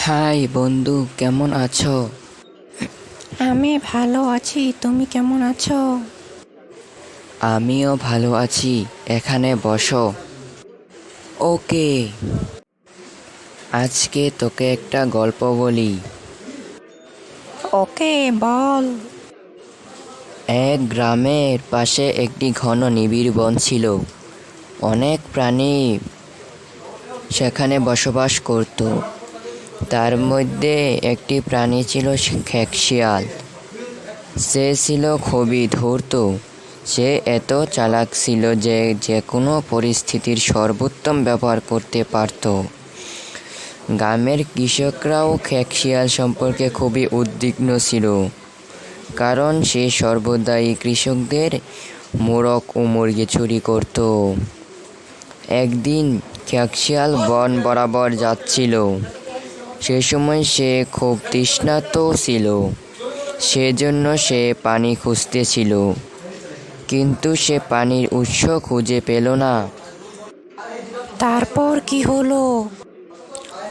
High বন্ধু, কেমন আছো? আমি ভালো আছি। তুমি কেমন আছো? আমিও ভালো আছি। এখানে বসো। ওকে, আজকে তোকে একটা গল্প বলি। ওকে, বল। এক গ্রামের পাশে একটি ঘন নিবিড় বন ছিল। অনেক প্রাণী সেখানে বসবাস করত। তার মধ্যে একটি প্রাণী ছিল খেকশিয়াল। সে ছিল খুবই ধূর্ত। সে এত চালাক ছিল যে যে কোনো পরিস্থিতির সর্বোত্তম ব্যবহার করতে পারত। গ্রামের কৃষকরাও খেকশিয়াল সম্পর্কে খুবই উদ্বিগ্ন ছিল, কারণ সে সর্বদাই কৃষকদের মোরগ ও মুরগি চুরি করত। একদিন খেকশিয়াল বন বরাবর যাচ্ছিল। সে সময় সে খুব তৃষ্ণার্ত ছিল, সেজন্য সে পানি খুঁজতেছিল, কিন্তু সে পানির উৎস খুঁজে পেল না। তারপর কি হলো?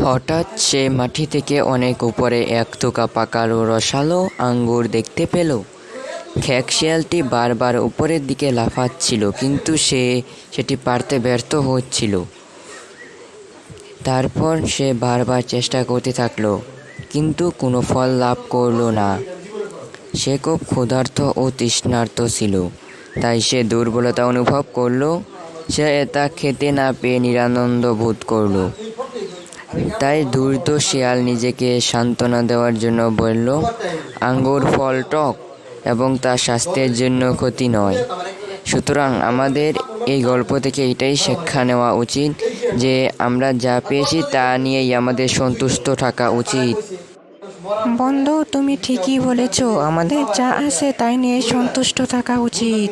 হঠাৎ সে মাটি থেকে অনেক উপরে এক থোকা পাকা রসালো আঙ্গুর দেখতে পেল। খেকশিয়ালটি বারবার উপরের দিকে লাফাচ্ছিল, কিন্তু সেটি পারতে ব্যর্থ হচ্ছিল। তারপর সে বারবার চেষ্টা করতে থাকলো, কিন্তু কোনো ফল লাভ করলো না। সে খুব ক্ষুধার্ত ও তৃষ্ণার্ত ছিল, তাই সে দুর্বলতা অনুভব করলো। সে এটা খেতে না পেয়ে নিরানন্দ বোধ করলো। তাই ধূর্ত শিয়াল নিজেকে সান্ত্বনা দেওয়ার জন্য বলল, আঙ্গুর ফল টক এবং তা স্বাস্থ্যের জন্য ক্ষতি নয়। সুতরাং আমাদের এই গল্প থেকে এটাই শিক্ষা নেওয়া উচিত যে আমরা যা পেয়েছি তা নিয়েই আমাদের সন্তুষ্ট থাকা উচিত। বন্ধু, তুমি ঠিকই বলেছো। আমাদের যা আছে তাই নিয়ে সন্তুষ্ট থাকা উচিত।